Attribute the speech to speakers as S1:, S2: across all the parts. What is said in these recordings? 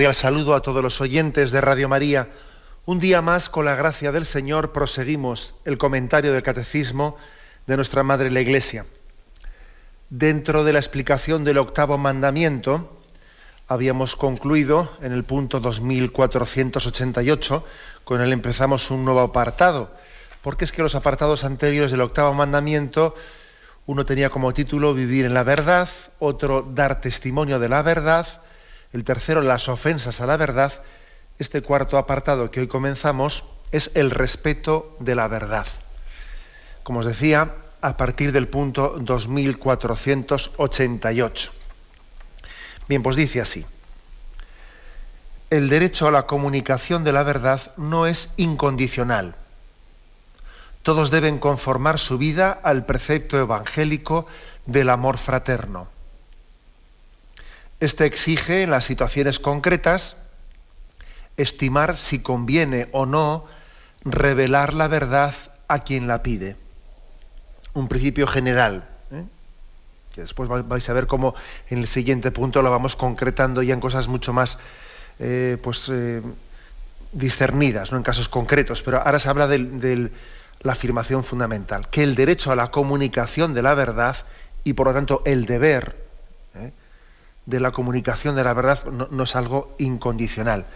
S1: Cordial saludo a todos los oyentes de Radio María. Un día más, con la gracia del Señor, proseguimos el comentario del Catecismo de nuestra Madre la Iglesia. Dentro de la explicación del octavo mandamiento, habíamos concluido en el punto 2488, con él empezamos un nuevo apartado, porque es que los apartados anteriores del octavo mandamiento, uno tenía como título Vivir en la verdad, otro Dar testimonio de la verdad, el tercero, las ofensas a la verdad. Este cuarto apartado que hoy comenzamos es el respeto de la verdad. Como os decía, a partir del punto 2488. Bien, pues dice así: el derecho a la comunicación de la verdad no es incondicional. Todos deben conformar su vida al precepto evangélico del amor fraterno. Este exige, en las situaciones concretas, estimar si conviene o no revelar la verdad a quien la pide. Un principio general, que después vais a ver cómo en el siguiente punto lo vamos concretando ya en cosas mucho más discernidas, no en casos concretos, pero ahora se habla de la afirmación fundamental, que el derecho a la comunicación de la verdad y por lo tanto el deber de la comunicación de la verdad no es algo incondicional.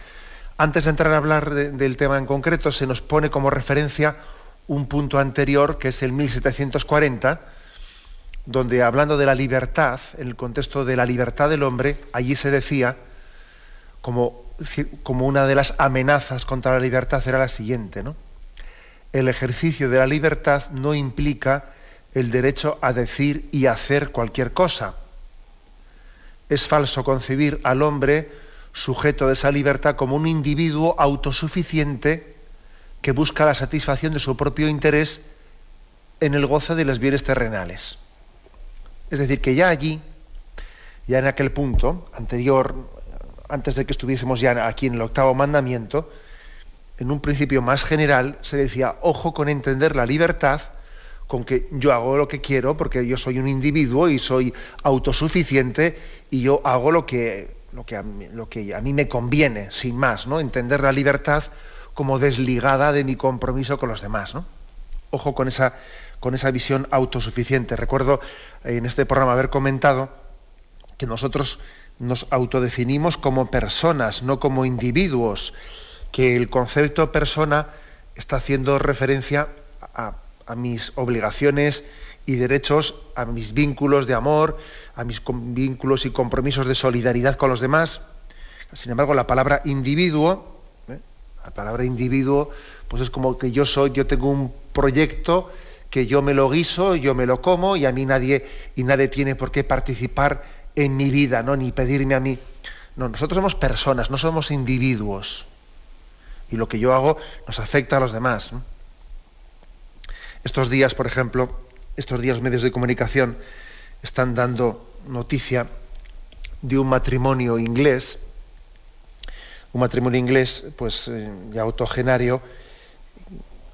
S1: Antes de entrar a hablar del tema en concreto, se nos pone como referencia un punto anterior, que es el 1740, donde, hablando de la libertad, en el contexto de la libertad del hombre, allí se decía, como una de las amenazas contra la libertad era la siguiente, ¿no? El ejercicio de la libertad no implica el derecho a decir y hacer cualquier cosa. Es falso concebir al hombre sujeto de esa libertad como un individuo autosuficiente que busca la satisfacción de su propio interés en el goce de los bienes terrenales. Es decir, que ya allí, ya en aquel punto anterior, antes de que estuviésemos ya aquí en el octavo mandamiento, en un principio más general se decía, ojo con entender la libertad con que yo hago lo que quiero porque yo soy un individuo y soy autosuficiente y yo hago lo que a mí me conviene, sin más, ¿no? Entender la libertad como desligada de mi compromiso con los demás, ¿no? Ojo con esa visión autosuficiente. Recuerdo en este programa haber comentado que nosotros nos autodefinimos como personas, no como individuos, que el concepto persona está haciendo referencia a mis obligaciones y derechos, a mis vínculos de amor, a mis vínculos y compromisos de solidaridad con los demás. Sin embargo, la palabra individuo, pues es como que yo tengo un proyecto que yo me lo guiso, yo me lo como y a mí nadie tiene por qué participar en mi vida, ¿no? Ni pedirme a mí. No, nosotros somos personas, no somos individuos. Y lo que yo hago nos afecta a los demás, ¿no? Estos días, por ejemplo, medios de comunicación están dando noticia de un matrimonio inglés, pues ya octogenario,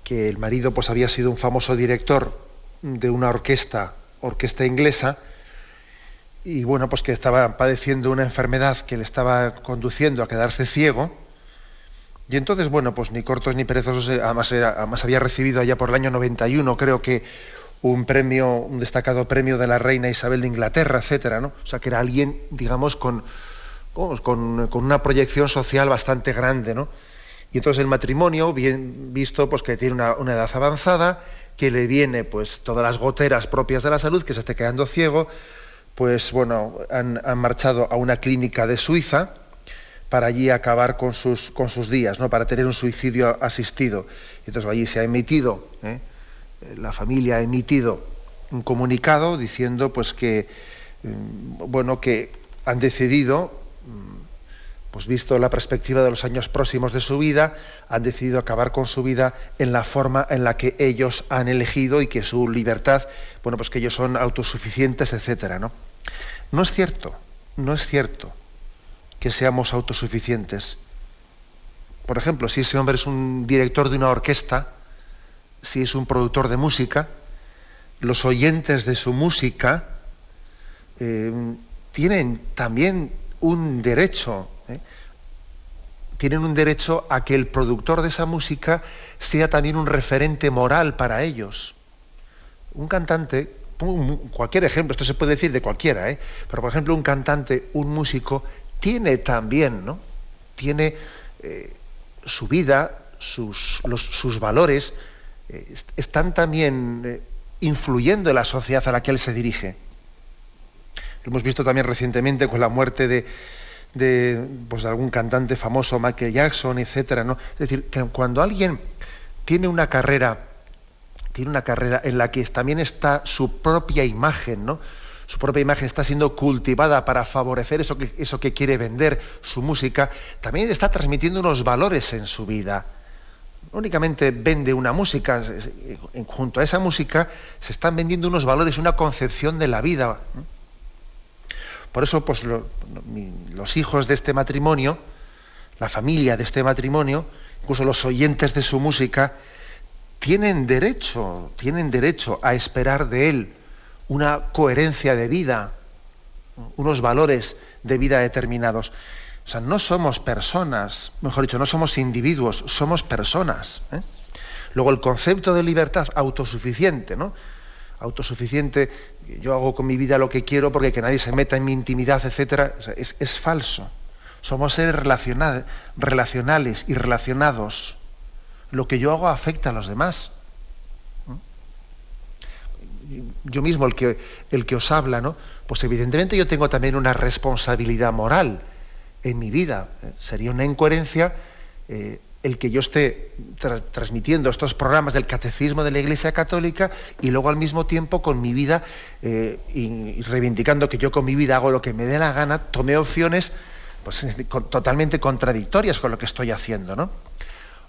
S1: que el marido pues había sido un famoso director de una orquesta inglesa, y bueno, pues que estaba padeciendo una enfermedad que le estaba conduciendo a quedarse ciego. Y entonces, bueno, pues ni cortos ni perezosos, además había recibido allá por el año 91, creo que un destacado premio de la reina Isabel de Inglaterra, etcétera, ¿no? O sea, que era alguien, digamos, con una proyección social bastante grande, ¿no? Y entonces el matrimonio, bien visto, pues que tiene una edad avanzada, que le viene pues todas las goteras propias de la salud, que se esté quedando ciego, pues bueno, han marchado a una clínica de Suiza para allí acabar con sus días, ¿no? Para tener un suicidio asistido. Y entonces allí se ha emitido, la familia ha emitido un comunicado diciendo pues que que han decidido, pues visto la perspectiva de los años próximos de su vida, han decidido acabar con su vida en la forma en la que ellos han elegido y que su libertad, pues que ellos son autosuficientes, etcétera, ¿no? No es cierto que seamos autosuficientes. Por ejemplo, si ese hombre es un director de una orquesta, si es un productor de música, los oyentes de su música tienen también un derecho tienen un derecho a que el productor de esa música sea también un referente moral para ellos. Un cantante, cualquier ejemplo, esto se puede decir de cualquiera, pero por ejemplo un cantante, un músico, tiene también, ¿no? Tiene su vida, sus valores, están también influyendo en la sociedad a la que él se dirige. Lo hemos visto también recientemente con la muerte de algún cantante famoso, Michael Jackson, etcétera, ¿no? Es decir, que cuando alguien tiene una carrera en la que también está su propia imagen, ¿no? Su propia imagen está siendo cultivada para favorecer eso que quiere vender, su música, también está transmitiendo unos valores en su vida. No únicamente vende una música, junto a esa música se están vendiendo unos valores, una concepción de la vida. Por eso, pues, los hijos de este matrimonio, la familia de este matrimonio, incluso los oyentes de su música, tienen derecho a esperar de él una coherencia de vida, unos valores de vida determinados. O sea, no somos personas, mejor dicho, no somos individuos, somos personas. Luego, el concepto de libertad autosuficiente, ¿no? Autosuficiente, yo hago con mi vida lo que quiero porque que nadie se meta en mi intimidad, etcétera, o sea, es falso. Somos seres relacionales y relacionados. Lo que yo hago afecta a los demás. Yo mismo, el que os habla, ¿no? Pues evidentemente yo tengo también una responsabilidad moral en mi vida. Sería una incoherencia el que yo esté transmitiendo estos programas del catecismo de la Iglesia Católica y luego al mismo tiempo con mi vida y reivindicando que yo con mi vida hago lo que me dé la gana, tome opciones pues, totalmente contradictorias con lo que estoy haciendo, ¿no?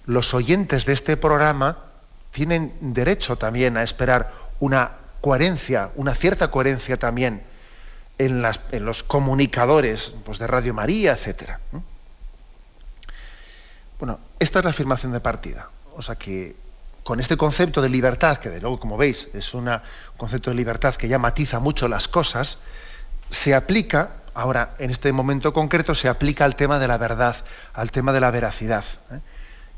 S1: Los oyentes de este programa tienen derecho también a esperar una coherencia, una cierta coherencia también en los comunicadores pues, de Radio María, etcétera. Bueno, esta es la afirmación de partida. O sea que con este concepto de libertad, que de luego, como veis, es un concepto de libertad que ya matiza mucho las cosas, se aplica, ahora, en este momento concreto, se aplica al tema de la verdad, al tema de la veracidad.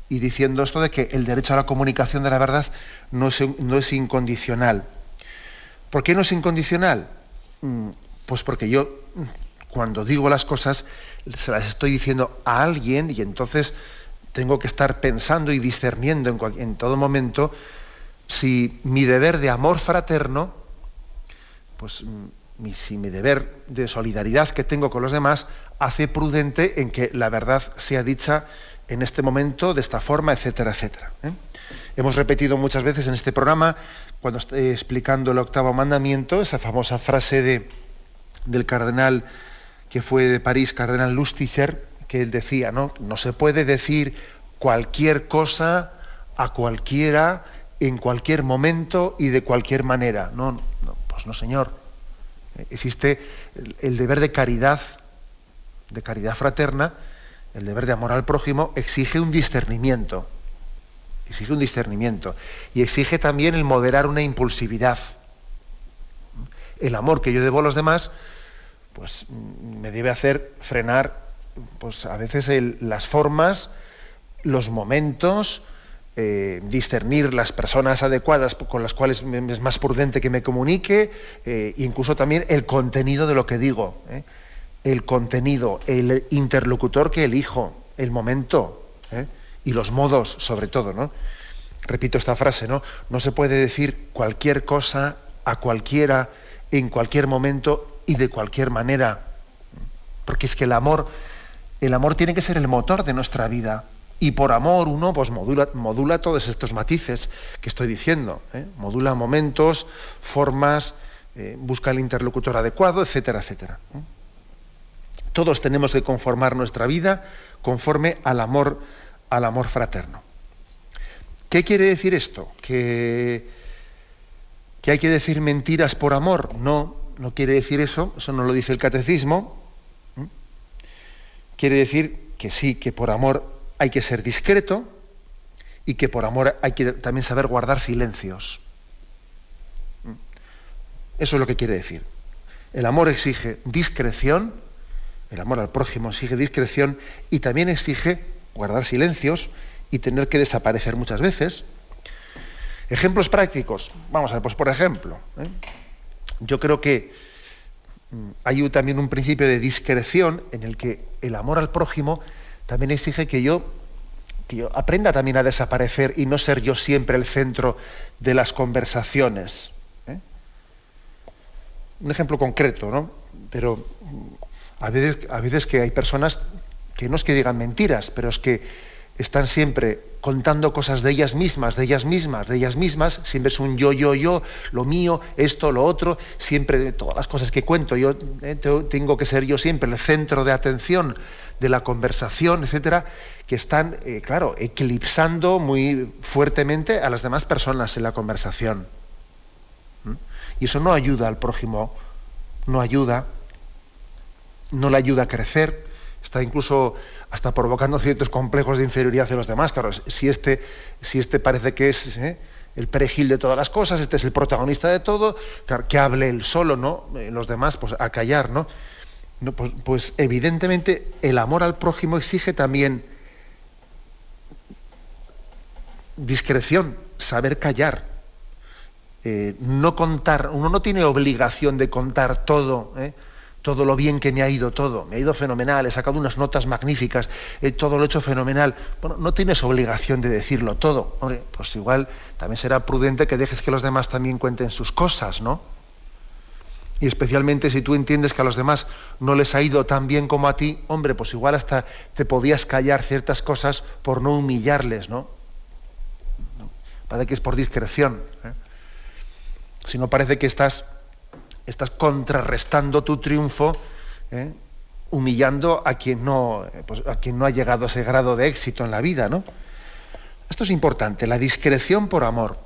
S1: Y diciendo esto de que el derecho a la comunicación de la verdad no es incondicional. ¿Por qué no es incondicional? Pues porque yo, cuando digo las cosas, se las estoy diciendo a alguien y entonces tengo que estar pensando y discerniendo en todo momento si mi deber de amor fraterno, pues si mi deber de solidaridad que tengo con los demás hace prudente en que la verdad sea dicha en este momento, de esta forma, etcétera, etcétera. Hemos repetido muchas veces en este programa, cuando estoy explicando el 8º mandamiento, esa famosa frase del cardenal que fue de París, cardenal Lustiger, que él decía, ¿no? No se puede decir cualquier cosa a cualquiera, en cualquier momento y de cualquier manera. No, pues no, señor. Existe el deber de caridad fraterna. El deber de amor al prójimo exige un discernimiento. Y exige también el moderar una impulsividad. El amor que yo debo a los demás, pues me debe hacer frenar, pues a veces las formas, los momentos, discernir las personas adecuadas con las cuales es más prudente que me comunique, incluso también el contenido de lo que digo. El contenido, el interlocutor que elijo, el momento y los modos, sobre todo, ¿no? Repito esta frase, ¿no? No se puede decir cualquier cosa a cualquiera, en cualquier momento y de cualquier manera, porque es que el amor tiene que ser el motor de nuestra vida y por amor uno pues modula todos estos matices que estoy diciendo, modula momentos, formas, busca el interlocutor adecuado, etcétera, etcétera. Todos tenemos que conformar nuestra vida conforme al amor fraterno. ¿Qué quiere decir esto? ¿Que hay que decir mentiras por amor? No quiere decir eso no lo dice el catecismo. Quiere decir que sí, que por amor hay que ser discreto y que por amor hay que también saber guardar silencios. Eso es lo que quiere decir. El amor exige discreción. El amor al prójimo exige discreción y también exige guardar silencios y tener que desaparecer muchas veces. Ejemplos prácticos. Vamos a ver, pues por ejemplo, yo creo que hay también un principio de discreción en el que el amor al prójimo también exige que yo aprenda también a desaparecer y no ser yo siempre el centro de las conversaciones. Un ejemplo concreto, ¿no? Pero a veces que hay personas que no es que digan mentiras, pero es que están siempre contando cosas de ellas mismas, siempre es un yo, lo mío, esto, lo otro, siempre todas las cosas que cuento, yo tengo que ser yo siempre el centro de atención de la conversación, etcétera, que están, claro, eclipsando muy fuertemente a las demás personas en la conversación. Y eso no ayuda al prójimo, no le ayuda a crecer, está incluso hasta provocando ciertos complejos de inferioridad hacia los demás. Claro, si este parece que es el perejil de todas las cosas, este es el protagonista de todo, claro, que hable él solo, ¿no? Los demás, pues a callar, ¿no? Pues evidentemente el amor al prójimo exige también discreción, saber callar. No contar, uno no tiene obligación de contar todo, todo lo bien que me ha ido todo. Me ha ido fenomenal, he sacado unas notas magníficas, todo lo he hecho fenomenal. Bueno, no tienes obligación de decirlo todo. Hombre, pues igual también será prudente que dejes que los demás también cuenten sus cosas, ¿no? Y especialmente si tú entiendes que a los demás no les ha ido tan bien como a ti, hombre, pues igual hasta te podías callar ciertas cosas por no humillarles, ¿no? Parece que es por discreción, Si no, parece que estás contrarrestando tu triunfo, humillando a quien no ha llegado a ese grado de éxito en la vida, ¿no? Esto es importante, la discreción por amor,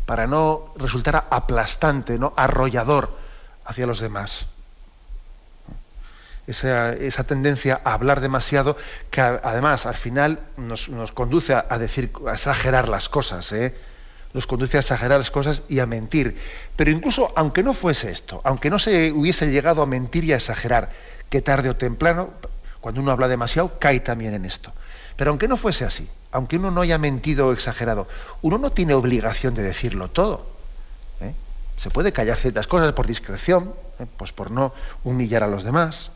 S1: para no resultar aplastante, ¿no? Arrollador hacia los demás. Esa tendencia a hablar demasiado, que además al final nos conduce a exagerar las cosas, nos conduce a exagerar las cosas y a mentir. Pero incluso aunque no fuese esto, aunque no se hubiese llegado a mentir y a exagerar, que tarde o temprano, cuando uno habla demasiado, cae también en esto. Pero aunque no fuese así, aunque uno no haya mentido o exagerado, uno no tiene obligación de decirlo todo. Se puede callar ciertas cosas por discreción, pues por no humillar a los demás.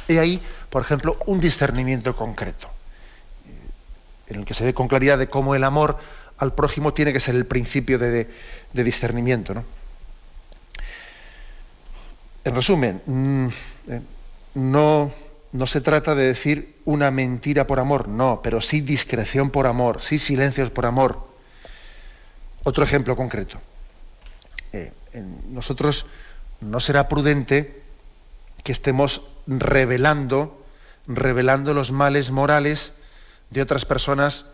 S1: Y ahí, por ejemplo, un discernimiento concreto, en el que se ve con claridad de cómo el amor al prójimo tiene que ser el principio de discernimiento, ¿no? En resumen, no se trata de decir una mentira por amor, no, pero sí discreción por amor, sí silencios por amor. Otro ejemplo concreto. Nosotros no será prudente que estemos revelando los males morales de otras personas,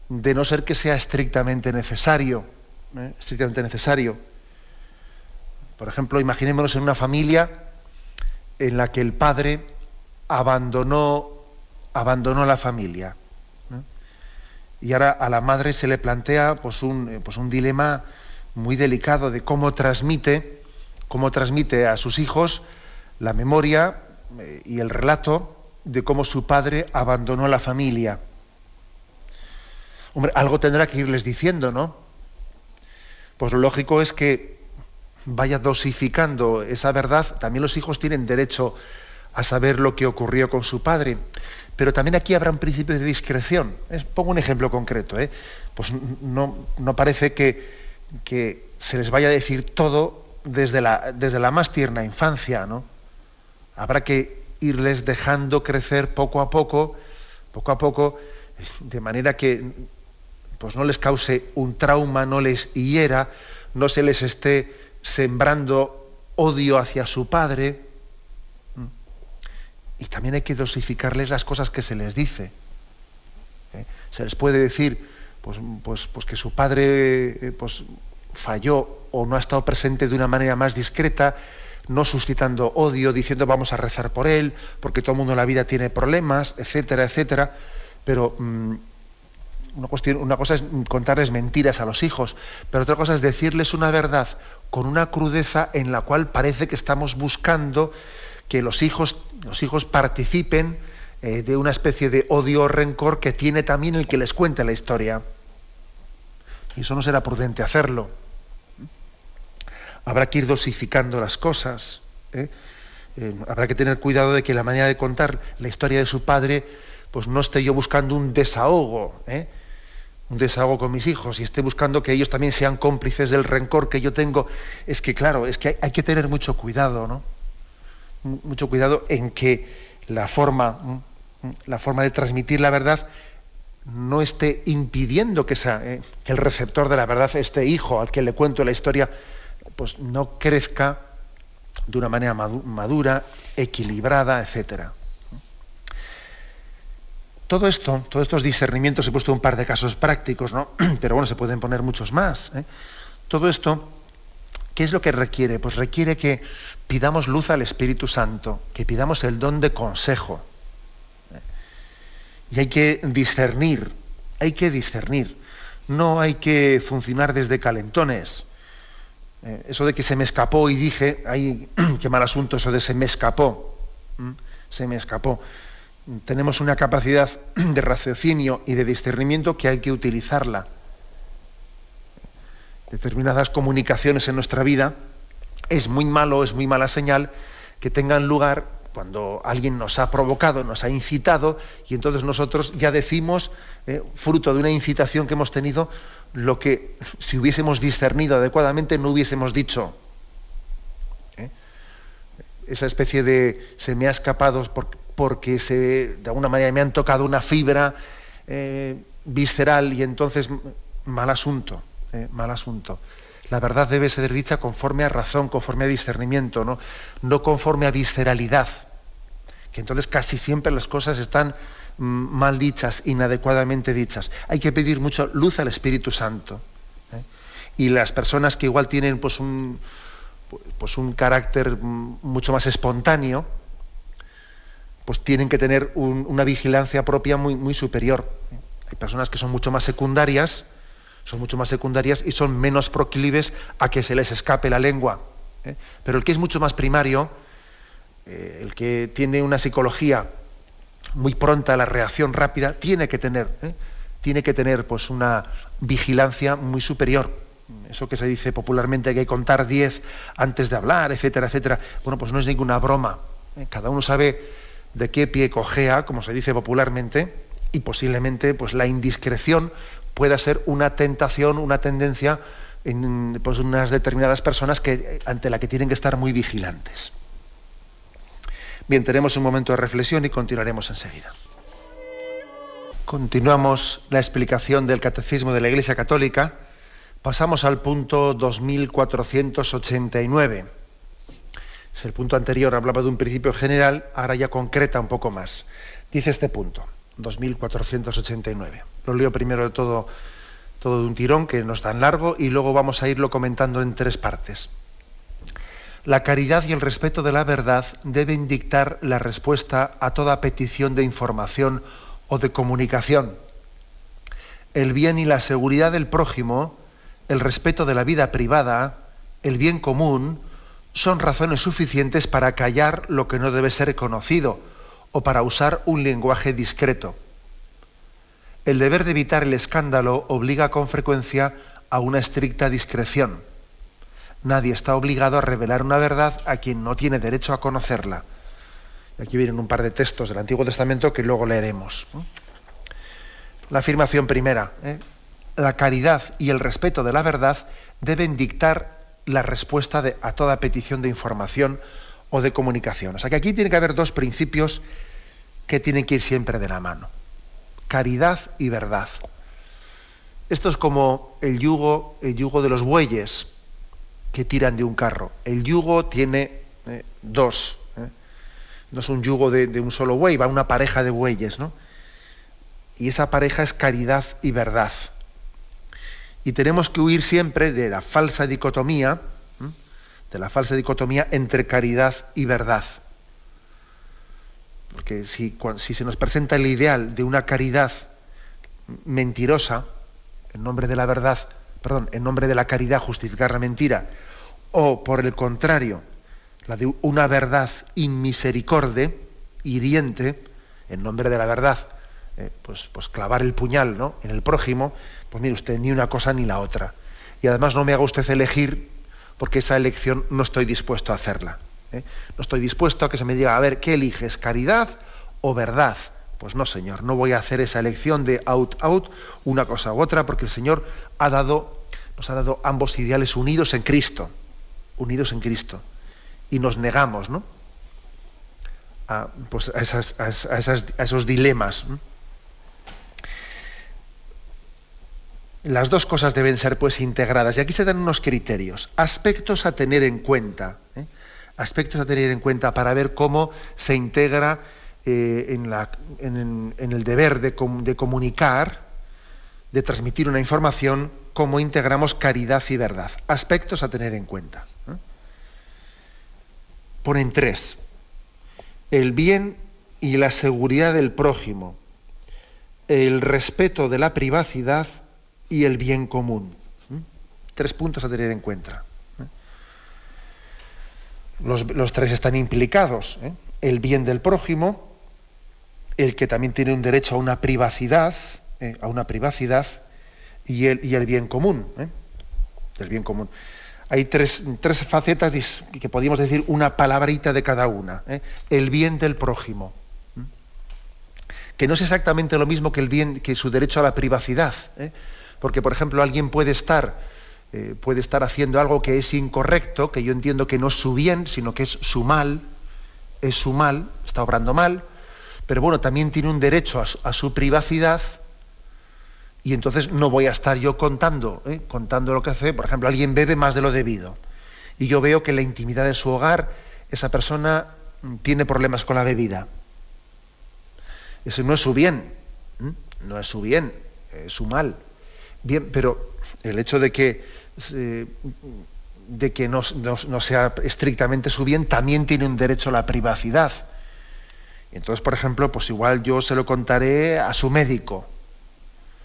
S1: de no ser que sea estrictamente necesario. Por ejemplo, imaginémonos en una familia en la que el padre abandonó la familia, ¿no? Y ahora a la madre se le plantea pues un dilema muy delicado de cómo transmite a sus hijos la memoria y el relato de cómo su padre abandonó la familia. Hombre, algo tendrá que irles diciendo, ¿no? Pues lo lógico es que vaya dosificando esa verdad. También los hijos tienen derecho a saber lo que ocurrió con su padre. Pero también aquí habrá un principio de discreción. Pongo un ejemplo concreto. Pues no parece que se les vaya a decir todo desde la más tierna infancia, ¿no? Habrá que irles dejando crecer poco a poco, de manera que pues no les cause un trauma, no les hiera, no se les esté sembrando odio hacia su padre. Y también hay que dosificarles las cosas que se les dice. Se les puede decir pues que su padre falló o no ha estado presente de una manera más discreta, no suscitando odio, diciendo vamos a rezar por él, porque todo el mundo en la vida tiene problemas, etcétera, etcétera. Pero una cosa es contarles mentiras a los hijos, pero otra cosa es decirles una verdad con una crudeza en la cual parece que estamos buscando que los hijos participen de una especie de odio o rencor que tiene también el que les cuente la historia. Y eso no será prudente hacerlo. Habrá que ir dosificando las cosas. Habrá que tener cuidado de que la manera de contar la historia de su padre, pues no esté yo buscando un desahogo con mis hijos, y esté buscando que ellos también sean cómplices del rencor que yo tengo. Es que claro, es que hay que tener mucho cuidado, ¿no? Mucho cuidado en que la forma de transmitir la verdad no esté impidiendo que el receptor de la verdad, este hijo al que le cuento la historia, pues no crezca de una manera madura, equilibrada, etcétera. Todo estos discernimientos, he puesto un par de casos prácticos, ¿no? Pero bueno, se pueden poner muchos más. Todo esto, ¿qué es lo que requiere? Pues requiere que pidamos luz al Espíritu Santo, que pidamos el don de consejo. Y hay que discernir. No hay que funcionar desde calentones. Eso de que se me escapó y dije, ay, qué mal asunto eso de se me escapó. Se me escapó. Tenemos una capacidad de raciocinio y de discernimiento que hay que utilizarla. Determinadas comunicaciones en nuestra vida es muy mala señal que tengan lugar cuando alguien nos ha provocado, nos ha incitado, y entonces nosotros ya decimos, fruto de una incitación que hemos tenido, lo que si hubiésemos discernido adecuadamente no hubiésemos dicho. Esa especie de se me ha escapado porque de alguna manera me han tocado una fibra visceral, y entonces mal asunto. La verdad debe ser dicha conforme a razón, conforme a discernimiento, no conforme a visceralidad, que entonces casi siempre las cosas están mal dichas, inadecuadamente dichas. Hay que pedir mucha luz al Espíritu Santo. Y las personas que igual tienen pues un carácter mucho más espontáneo, pues tienen que tener una vigilancia propia muy superior. Hay personas que son mucho más secundarias y son menos proclives a que se les escape la lengua. Pero el que es mucho más primario, el que tiene una psicología muy pronta a la reacción rápida, tiene que tener pues una vigilancia muy superior. Eso que se dice popularmente, que hay que contar 10 antes de hablar, etcétera, etcétera. Bueno, pues no es ninguna broma. Cada uno sabe de qué pie cojea, como se dice popularmente, y posiblemente pues la indiscreción pueda ser una tentación, una tendencia en pues, unas determinadas personas ante la que tienen que estar muy vigilantes. Bien, tenemos un momento de reflexión y continuaremos enseguida. Continuamos la explicación del Catecismo de la Iglesia Católica. Pasamos al punto 2489. Si el punto anterior hablaba de un principio general, ahora ya concreta un poco más. Dice este punto, 2489. Lo leo primero de todo de un tirón, que no es tan largo, y luego vamos a irlo comentando en 3 partes. La caridad y el respeto de la verdad deben dictar la respuesta a toda petición de información o de comunicación. El bien y la seguridad del prójimo, el respeto de la vida privada, el bien común, son razones suficientes para callar lo que no debe ser conocido o para usar un lenguaje discreto. El deber de evitar el escándalo obliga con frecuencia a una estricta discreción. Nadie está obligado a revelar una verdad a quien no tiene derecho a conocerla. Aquí vienen un par de textos del Antiguo Testamento que luego leeremos. La afirmación primera, la caridad y el respeto de la verdad deben dictar la respuesta a toda petición de información o de comunicación. O sea que aquí tiene que haber 2 principios que tienen que ir siempre de la mano. Caridad y verdad. Esto es como el yugo de los bueyes que tiran de un carro. El yugo tiene 2. No es un yugo de un solo buey, va una pareja de bueyes, ¿no? Y esa pareja es caridad y verdad. Y tenemos que huir siempre de la falsa dicotomía, entre caridad y verdad. Porque si se nos presenta el ideal de una caridad mentirosa, en nombre de la caridad justificar la mentira, o por el contrario, la de una verdad inmisericorde, hiriente, en nombre de la verdad, pues clavar el puñal, ¿no?, en el prójimo, pues mire usted, ni una cosa ni la otra. Y además no me haga usted elegir, porque esa elección no estoy dispuesto a hacerla. No estoy dispuesto a que se me diga, a ver, ¿qué eliges? ¿Caridad o verdad? Pues no, Señor, no voy a hacer esa elección de out, una cosa u otra, porque el Señor nos ha dado ambos ideales unidos en Cristo, y nos negamos, ¿no?, a esos dilemas. Las dos cosas deben ser pues integradas, y aquí se dan unos criterios, aspectos a tener en cuenta, aspectos a tener en cuenta para ver cómo se integra en el deber de comunicar, de transmitir una información, cómo integramos caridad y verdad. Aspectos a tener en cuenta. Ponen 3. El bien y la seguridad del prójimo, el respeto de la privacidad y el bien común. 3 puntos a tener en cuenta. Los 3 están implicados. El bien del prójimo, el que también tiene un derecho a una privacidad, y el bien común. El bien común. Hay tres facetas que podríamos decir una palabrita de cada una. El bien del prójimo, que no es exactamente lo mismo que el bien, que su derecho a la privacidad, porque por ejemplo alguien puede estar haciendo algo que es incorrecto, que yo entiendo que no es su bien, sino que es su mal, está obrando mal, pero bueno, también tiene un derecho a su privacidad. Y entonces no voy a estar yo contando lo que hace. Por ejemplo, alguien bebe más de lo debido y yo veo que en la intimidad de su hogar esa persona tiene problemas con la bebida. Ese no es su bien, es su mal. Bien, pero el hecho de que no sea estrictamente su bien, también tiene un derecho a la privacidad. Entonces, por ejemplo, pues igual yo se lo contaré a su médico.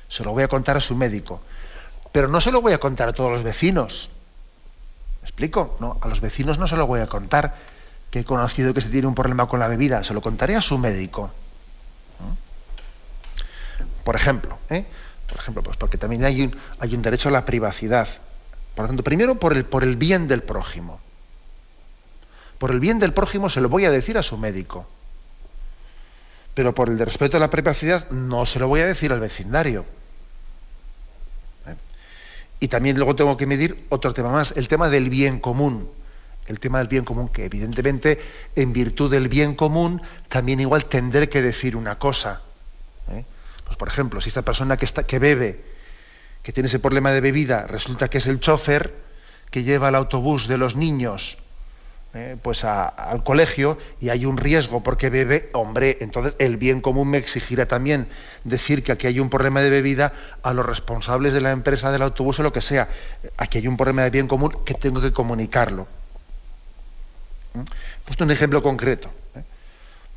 S1: Se lo voy a contar a su médico, pero no se lo voy a contar a todos los vecinos. ¿Me explico? No, a los vecinos no se lo voy a contar que he conocido que se tiene un problema con la bebida, se lo contaré a su médico. Por ejemplo, pues porque también hay un derecho a la privacidad. Por lo tanto, primero por el bien del prójimo. Por el bien del prójimo se lo voy a decir a su médico. Pero por el respeto a la privacidad no se lo voy a decir al vecindario. Y también luego tengo que medir otro tema más, el tema del bien común. El tema del bien común, que evidentemente en virtud del bien común también igual tendré que decir una cosa. Pues por ejemplo, si esta persona que bebe, que tiene ese problema de bebida, resulta que es el chofer que lleva el autobús de los niños pues al colegio, y hay un riesgo porque bebe, hombre, entonces el bien común me exigirá también decir que aquí hay un problema de bebida a los responsables de la empresa del autobús o lo que sea. Aquí hay un problema de bien común que tengo que comunicarlo. He puesto un ejemplo concreto.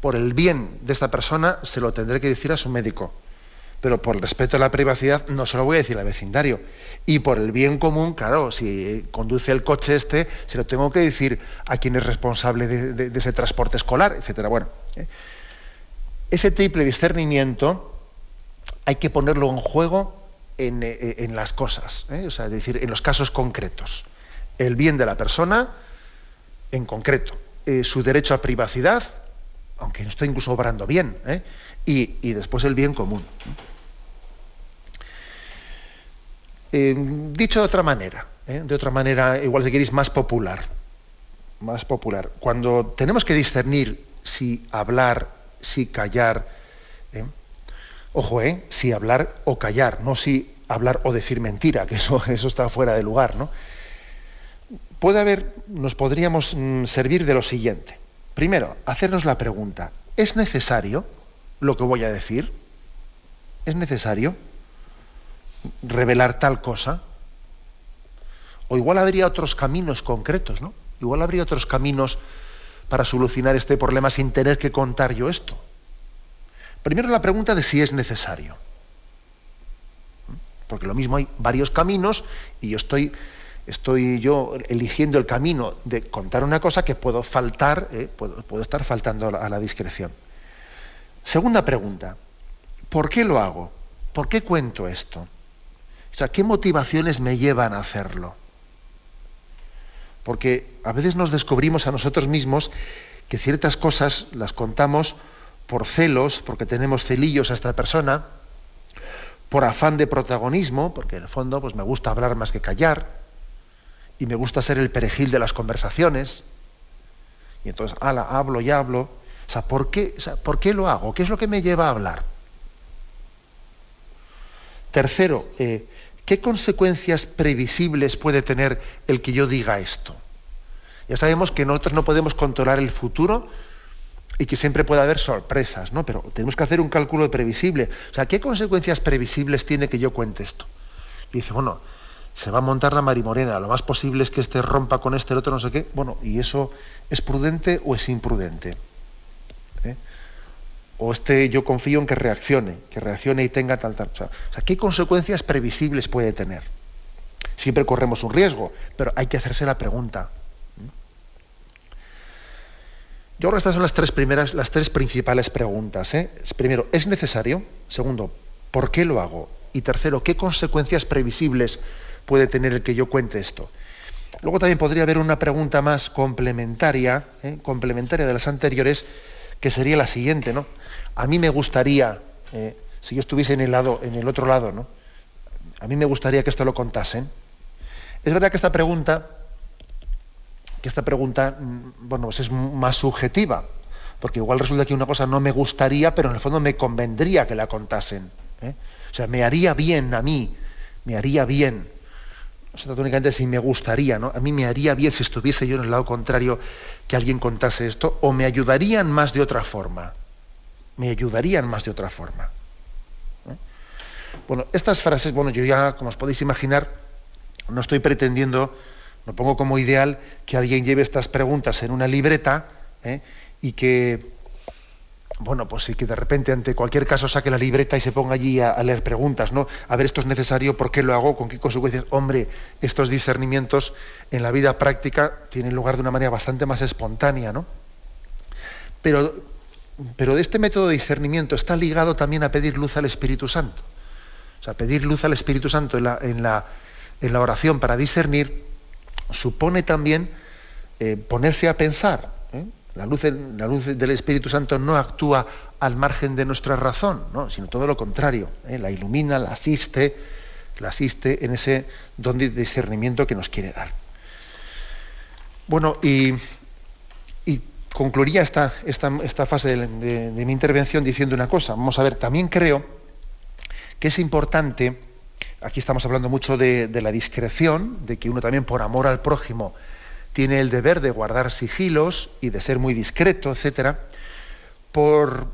S1: Por el bien de esta persona se lo tendré que decir a su médico, pero por el respeto a la privacidad no se lo voy a decir al vecindario. Y por el bien común, claro, si conduce el coche se lo tengo que decir a quien es responsable de ese transporte escolar, etcétera. Bueno, ese triple discernimiento hay que ponerlo en juego en las cosas, o sea, es decir, en los casos concretos. El bien de la persona, en concreto, su derecho a privacidad, aunque no estoy incluso obrando bien, y después el bien común. Dicho de otra manera, igual si queréis más popular, cuando tenemos que discernir si hablar, si callar, ojo, si hablar o callar, no si hablar o decir mentira, que eso está fuera de lugar, ¿no? Nos podríamos servir de lo siguiente. Primero, hacernos la pregunta, ¿es necesario lo que voy a decir? ¿Es necesario revelar tal cosa? O igual habría otros caminos concretos, ¿no? Igual habría otros caminos para solucionar este problema sin tener que contar yo esto. Primero la pregunta de si es necesario. Porque lo mismo hay varios caminos y yo estoy eligiendo el camino de contar una cosa que puedo estar faltando a la discreción. Segunda pregunta, ¿por qué lo hago? ¿Por qué cuento esto? O sea, ¿qué motivaciones me llevan a hacerlo? Porque a veces nos descubrimos a nosotros mismos que ciertas cosas las contamos por celos, porque tenemos celillos a esta persona, por afán de protagonismo, porque en el fondo pues me gusta hablar más que callar, y me gusta ser el perejil de las conversaciones, y entonces hablo y hablo. O sea, ¿por qué lo hago? ¿Qué es lo que me lleva a hablar? Tercero, ¿qué consecuencias previsibles puede tener el que yo diga esto? Ya sabemos que nosotros no podemos controlar el futuro y que siempre puede haber sorpresas, ¿no? Pero tenemos que hacer un cálculo previsible. O sea, ¿qué consecuencias previsibles tiene que yo cuente esto? Y dice, bueno, se va a montar la marimorena, lo más posible es que este rompa con este, el otro no sé qué. Bueno, ¿y eso es prudente o es imprudente? O yo confío en que reaccione y tenga tal. O sea, ¿qué consecuencias previsibles puede tener? Siempre corremos un riesgo, pero hay que hacerse la pregunta. Yo creo que estas son las tres principales preguntas. Primero, ¿es necesario? Segundo, ¿por qué lo hago? Y tercero, ¿qué consecuencias previsibles puede tener el que yo cuente esto? Luego también podría haber una pregunta más complementaria de las anteriores, que sería la siguiente, ¿no? A mí me gustaría, si yo estuviese en el otro lado, ¿no? A mí me gustaría que esto lo contasen. Es verdad que esta pregunta, bueno, pues es más subjetiva, porque igual resulta que una cosa no me gustaría, pero en el fondo me convendría que la contasen. O sea, me haría bien a mí, me haría bien. No se trata únicamente de si me gustaría, ¿no? A mí me haría bien si estuviese yo en el lado contrario que alguien contase esto, o me ayudarían más de otra forma. Me ayudarían más de otra forma. Bueno, estas frases, bueno, yo ya, como os podéis imaginar, no estoy pretendiendo, no pongo como ideal que alguien lleve estas preguntas en una libreta y que, bueno, pues sí, que de repente ante cualquier caso saque la libreta y se ponga allí a leer preguntas, ¿no? A ver, esto es necesario, ¿por qué lo hago? ¿Con qué consecuencias? Hombre, estos discernimientos en la vida práctica tienen lugar de una manera bastante más espontánea, ¿no? Pero de este método de discernimiento está ligado también a pedir luz al Espíritu Santo. O sea, pedir luz al Espíritu Santo en la oración para discernir supone también ponerse a pensar. La luz del Espíritu Santo no actúa al margen de nuestra razón, ¿no? Sino todo lo contrario. La ilumina, la asiste en ese don de discernimiento que nos quiere dar. Bueno, y concluiría esta fase de mi intervención diciendo una cosa. Vamos a ver, también creo que es importante, aquí estamos hablando mucho de la discreción, de que uno también por amor al prójimo tiene el deber de guardar sigilos y de ser muy discreto, etcétera, por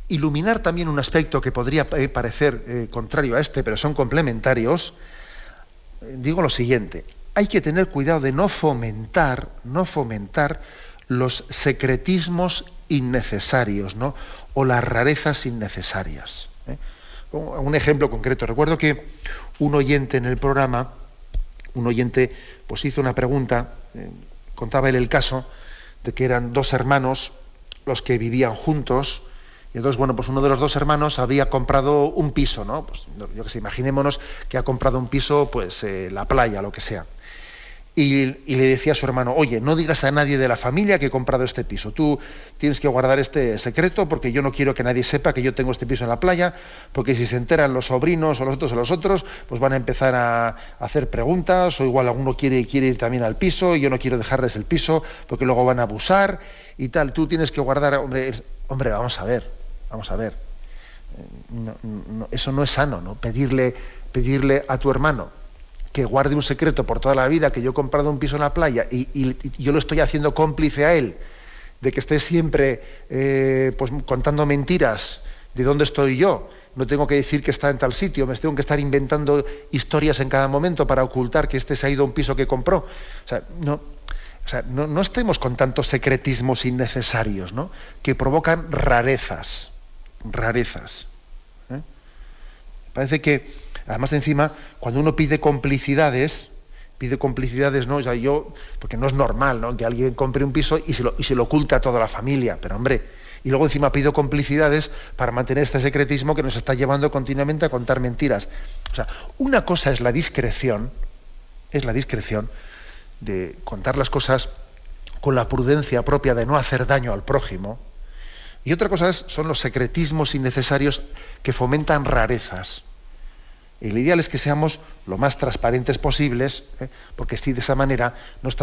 S1: iluminar también un aspecto que podría parecer contrario a este, pero son complementarios. Digo lo siguiente: hay que tener cuidado de no fomentar los secretismos innecesarios, ¿no? O las rarezas innecesarias. Un ejemplo concreto. Recuerdo que un oyente en el programa, pues hizo una pregunta, contaba él el caso de que eran dos hermanos los que vivían juntos, y entonces, bueno, pues uno de los dos hermanos había comprado un piso, ¿no? Pues yo que sé, imaginémonos que ha comprado un piso, pues la playa, lo que sea. Y le decía a su hermano: oye, no digas a nadie de la familia que he comprado este piso. Tú tienes que guardar este secreto porque yo no quiero que nadie sepa que yo tengo este piso en la playa, porque si se enteran los sobrinos o los otros, pues van a empezar a hacer preguntas, o igual alguno quiere ir también al piso y yo no quiero dejarles el piso porque luego van a abusar y tal. Tú tienes que guardar... Hombre, vamos a ver. Eso no es sano, ¿no? Pedirle a tu hermano que guarde un secreto por toda la vida, que yo he comprado un piso en la playa y yo lo estoy haciendo cómplice a él, de que esté siempre pues contando mentiras de dónde estoy yo. No tengo que decir que está en tal sitio, me tengo que estar inventando historias en cada momento para ocultar que este se ha ido a un piso que compró. No estemos con tantos secretismos innecesarios, ¿no? Que provocan rarezas. Parece que, además, encima, cuando uno pide complicidades, ¿no? O sea, porque no es normal, ¿no? Que alguien compre un piso y se lo oculte a toda la familia. Pero, hombre, Y luego encima pido complicidades para mantener este secretismo que nos está llevando continuamente a contar mentiras. O sea, una cosa es la discreción de contar las cosas con la prudencia propia de no hacer daño al prójimo, y otra cosa son los secretismos innecesarios que fomentan rarezas. El ideal es que seamos lo más transparentes posibles, porque si de esa manera no nos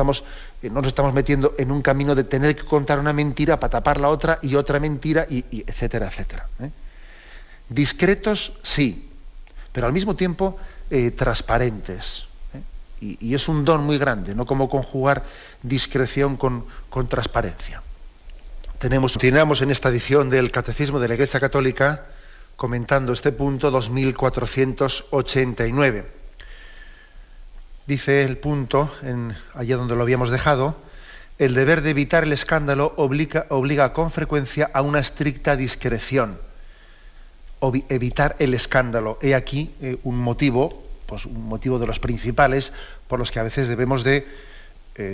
S1: estamos metiendo en un camino de tener que contar una mentira para tapar la otra y otra mentira, y etcétera, etcétera. Discretos, sí, pero al mismo tiempo transparentes. Y es un don muy grande, no como conjugar discreción con transparencia. Continuamos en esta edición del Catecismo de la Iglesia Católica comentando este punto 2489. Dice el punto, allá donde lo habíamos dejado, el deber de evitar el escándalo obliga con frecuencia a una estricta discreción. Evitar el escándalo. He aquí un motivo de los principales por los que a veces debemos de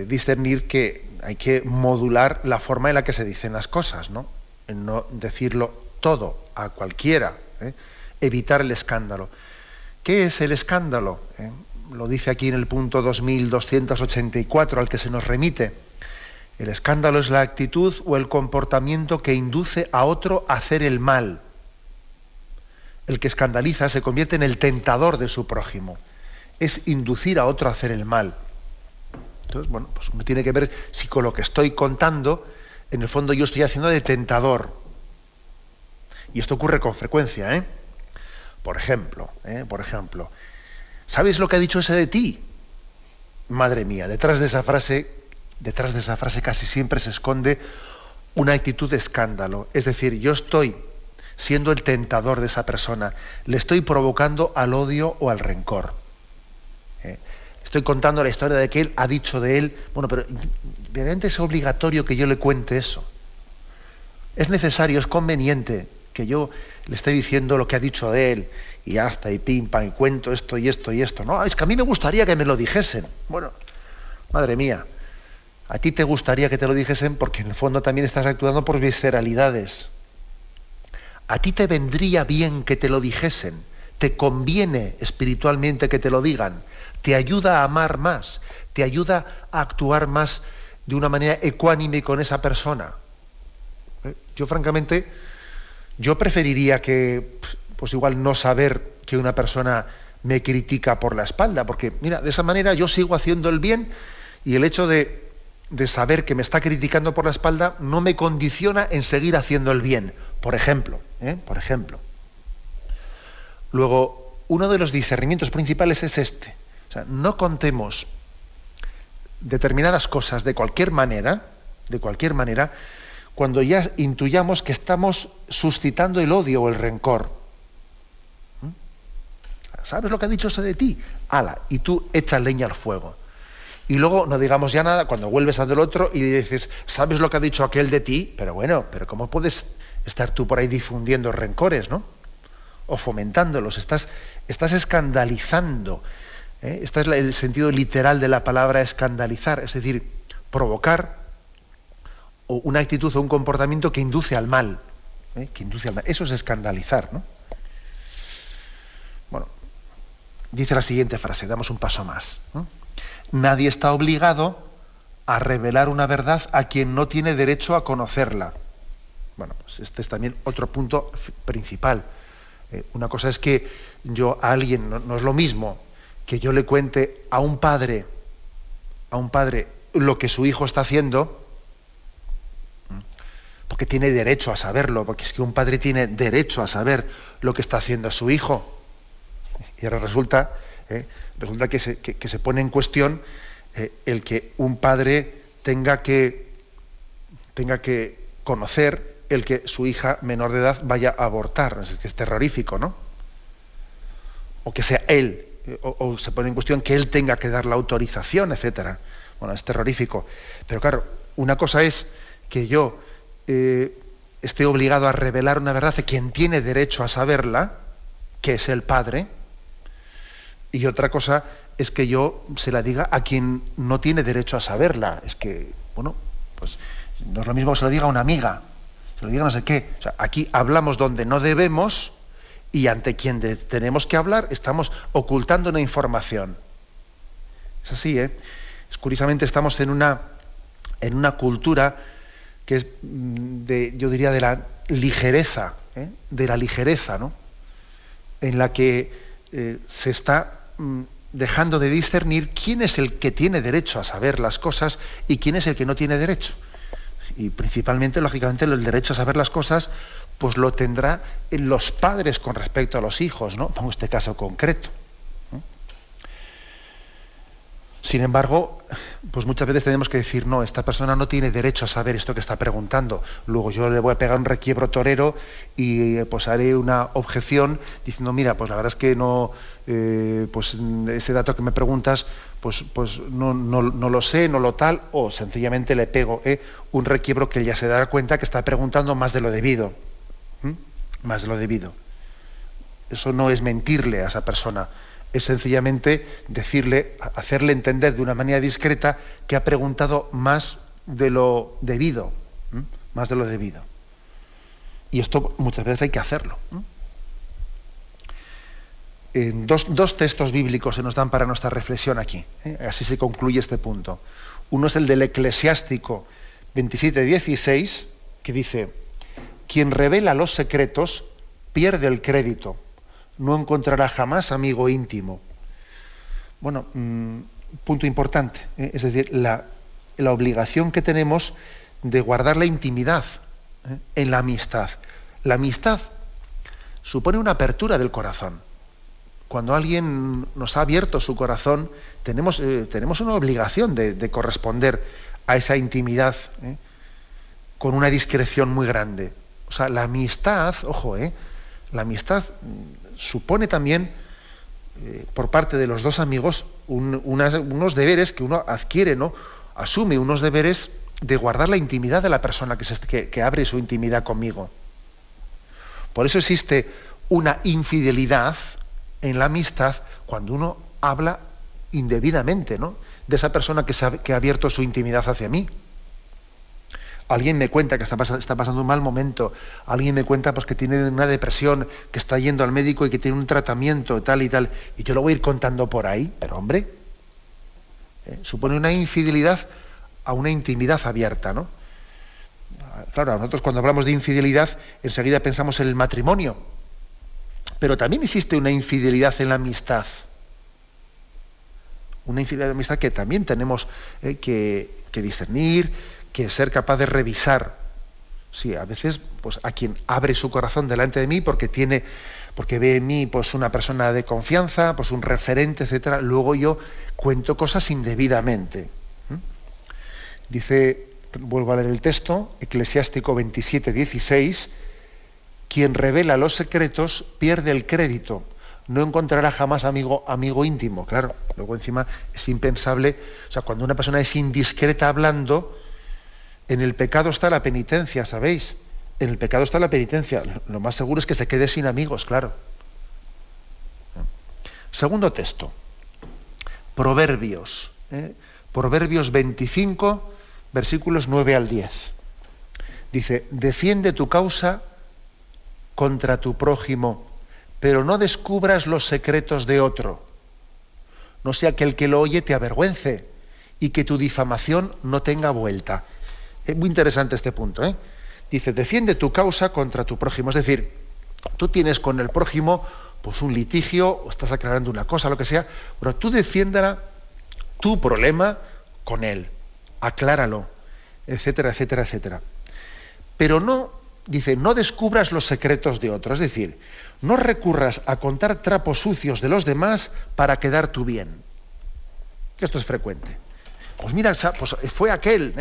S1: discernir que hay que modular la forma en la que se dicen las cosas, ¿no? En no decirlo todo a cualquiera, evitar el escándalo. ¿Qué es el escándalo? Lo dice aquí en el punto 2284 al que se nos remite. El escándalo es la actitud o el comportamiento que induce a otro a hacer el mal. El que escandaliza se convierte en el tentador de su prójimo. Es inducir a otro a hacer el mal. Entonces, bueno, pues uno tiene que ver si con lo que estoy contando, en el fondo yo estoy haciendo de tentador. Y esto ocurre con frecuencia, Por ejemplo, ¿sabes lo que ha dicho ese de ti? Madre mía, detrás de esa frase casi siempre se esconde una actitud de escándalo. Es decir, yo estoy siendo el tentador de esa persona, le estoy provocando al odio o al rencor. Estoy contando la historia de que él ha dicho de él, bueno, pero realmente es obligatorio que yo le cuente eso. Es necesario, es conveniente que yo le esté diciendo lo que ha dicho de él, y hasta, y pim, pam, y cuento esto y esto y esto. No, es que a mí me gustaría que me lo dijesen. Bueno, madre mía, a ti te gustaría que te lo dijesen porque en el fondo también estás actuando por visceralidades. A ti te vendría bien que te lo dijesen, te conviene espiritualmente que te lo digan, te ayuda a amar más, te ayuda a actuar más de una manera ecuánime con esa persona. Yo francamente, yo preferiría que, pues igual no saber que una persona me critica por la espalda, porque mira, de esa manera yo sigo haciendo el bien y el hecho de saber que me está criticando por la espalda no me condiciona en seguir haciendo el bien, por ejemplo. Luego, uno de los discernimientos principales es este. O sea, no contemos determinadas cosas de cualquier manera, cuando ya intuyamos que estamos suscitando el odio o el rencor. ¿Sabes lo que ha dicho ese de ti? ¡Hala! Y tú echas leña al fuego. Y luego no digamos ya nada cuando vuelves al del otro y le dices, ¿sabes lo que ha dicho aquel de ti? Pero bueno, pero ¿cómo puedes estar tú por ahí difundiendo rencores, ¿no? O fomentándolos, estás escandalizando. Este es el sentido literal de la palabra escandalizar, es decir, provocar una actitud o un comportamiento que induce al mal. Eso es escandalizar, ¿no? Bueno, dice la siguiente frase, damos un paso más, ¿no? Nadie está obligado a revelar una verdad a quien no tiene derecho a conocerla. Bueno, pues este es también otro punto principal. Una cosa es que yo a alguien, no es lo mismo que yo le cuente a un padre lo que su hijo está haciendo, porque tiene derecho a saberlo, porque es que un padre tiene derecho a saber lo que está haciendo su hijo. Y ahora resulta que se pone en cuestión el que un padre tenga que conocer el que su hija menor de edad vaya a abortar. Es que es terrorífico, ¿no? O que sea él, o se pone en cuestión que él tenga que dar la autorización, etcétera. Bueno, es terrorífico. Pero claro, una cosa es que yo esté obligado a revelar una verdad de quien tiene derecho a saberla, que es el padre, y otra cosa es que yo se la diga a quien no tiene derecho a saberla. Es que, bueno, pues no es lo mismo que se lo diga a una amiga. que lo diga no sé qué. O sea, aquí hablamos donde no debemos y ante quien tenemos que hablar estamos ocultando una información. Es así, ¿eh? Curiosamente estamos en una cultura que es, yo diría, de la ligereza, ¿no? En la que se está dejando de discernir quién es el que tiene derecho a saber las cosas y quién es el que no tiene derecho. Y principalmente, lógicamente, el derecho a saber las cosas pues lo tendrá los padres con respecto a los hijos, ¿no? Pongo este caso concreto. Sin embargo, pues muchas veces tenemos que decir, no, esta persona no tiene derecho a saber esto que está preguntando. Luego yo le voy a pegar un requiebro torero y pues haré una objeción diciendo, mira, pues la verdad es que no, pues ese dato que me preguntas, pues no lo sé, no lo tal, o sencillamente le pego un requiebro que él ya se dará cuenta que está preguntando más de lo debido. Más de lo debido. Eso no es mentirle a esa persona. Es sencillamente decirle, hacerle entender de una manera discreta que ha preguntado más de lo debido, más de lo debido. Y esto muchas veces hay que hacerlo. Dos textos bíblicos se nos dan para nuestra reflexión aquí. Así se concluye este punto. Uno es el del Eclesiástico 27:16, que dice: quien revela los secretos pierde el crédito. No encontrará jamás amigo íntimo. Bueno, punto importante, es decir, la obligación que tenemos de guardar la intimidad en la amistad. La amistad supone una apertura del corazón. Cuando alguien nos ha abierto su corazón, tenemos una obligación de corresponder a esa intimidad con una discreción muy grande. O sea, la amistad, ojo, la amistad supone también, por parte de los dos amigos, unos deberes que uno adquiere, ¿no? Asume unos deberes de guardar la intimidad de la persona que abre su intimidad conmigo. Por eso existe una infidelidad en la amistad cuando uno habla indebidamente, ¿no?, de esa persona que ha abierto su intimidad hacia mí. Alguien me cuenta que está pasando un mal momento, alguien me cuenta pues que tiene una depresión, que está yendo al médico y que tiene un tratamiento tal, y yo lo voy a ir contando por ahí, pero hombre, supone una infidelidad a una intimidad abierta, ¿no? Claro, nosotros cuando hablamos de infidelidad enseguida pensamos en el matrimonio, pero también existe una infidelidad en la amistad. Una infidelidad en la amistad que también tenemos que discernir, que ser capaz de revisar. Sí, a veces pues a quien abre su corazón delante de mí porque ve en mí pues una persona de confianza, pues un referente, etcétera, luego yo cuento cosas indebidamente. Dice, vuelvo a leer el texto, Eclesiástico 27:16, quien revela los secretos pierde el crédito, no encontrará jamás amigo íntimo. Claro, luego encima es impensable, o sea, cuando una persona es indiscreta hablando, en el pecado está la penitencia, ¿sabéis? En el pecado está la penitencia. Lo más seguro es que se quede sin amigos, claro. Segundo texto. Proverbios. Proverbios 25, versículos 9 al 10. Dice, defiende tu causa contra tu prójimo, pero no descubras los secretos de otro. No sea que el que lo oye te avergüence y que tu difamación no tenga vuelta. Es muy interesante este punto, Dice, defiende tu causa contra tu prójimo. Es decir, tú tienes con el prójimo pues un litigio, o estás aclarando una cosa, lo que sea, pero tú defiéndala tu problema con él, acláralo, etcétera, etcétera, etcétera. Pero no, dice, no descubras los secretos de otros. Es decir, no recurras a contar trapos sucios de los demás para quedar tú bien. Que esto es frecuente. Pues mira, pues fue aquel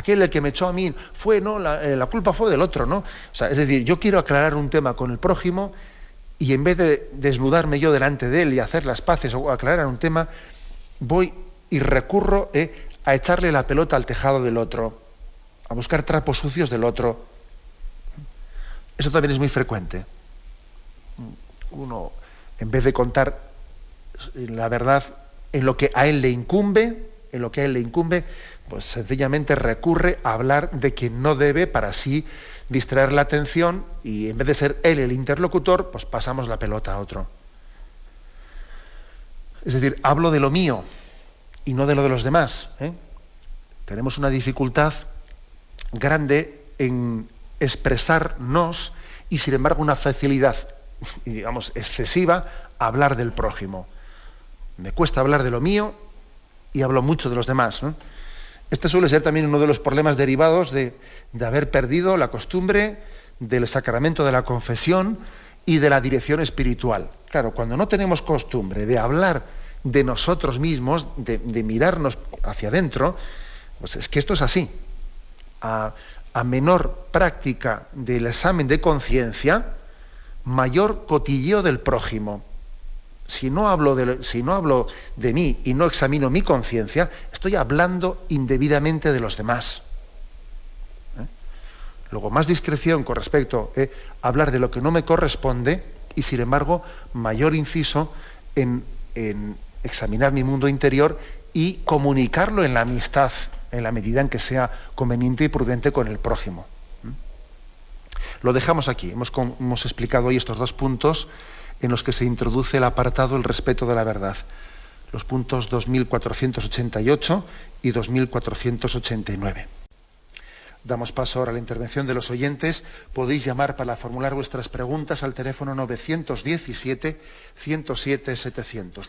S1: el que me echó a mí, la culpa fue del otro, ¿no? O sea, es decir, yo quiero aclarar un tema con el prójimo y en vez de desnudarme yo delante de él y hacer las paces o aclarar un tema, voy y recurro a echarle la pelota al tejado del otro, a buscar trapos sucios del otro. Eso también es muy frecuente. Uno, en vez de contar la verdad en lo que a él le incumbe, en lo que a él le incumbe, pues sencillamente recurre a hablar de quien no debe para así distraer la atención y en vez de ser él el interlocutor, pues pasamos la pelota a otro. Es decir, hablo de lo mío y no de lo de los demás, ¿eh? Tenemos una dificultad grande en expresarnos y sin embargo una facilidad, digamos, excesiva a hablar del prójimo. Me cuesta hablar de lo mío y hablo mucho de los demás, ¿no? Este suele ser también uno de los problemas derivados de haber perdido la costumbre del sacramento de la confesión y de la dirección espiritual. Claro, cuando no tenemos costumbre de hablar de nosotros mismos, de mirarnos hacia adentro, pues es que esto es así. A menor práctica del examen de conciencia, mayor cotilleo del prójimo. Si no hablo de mí y no examino mi conciencia, estoy hablando indebidamente de los demás. Luego, más discreción con respecto a hablar de lo que no me corresponde y, sin embargo, mayor inciso en examinar mi mundo interior y comunicarlo en la amistad, en la medida en que sea conveniente y prudente con el prójimo. Lo dejamos aquí. Hemos explicado hoy estos dos puntos en los que se introduce el apartado el respeto de la verdad. Los puntos 2488 y 2489. Damos paso ahora a la intervención de los oyentes. Podéis llamar para formular vuestras preguntas al teléfono 917-107-700.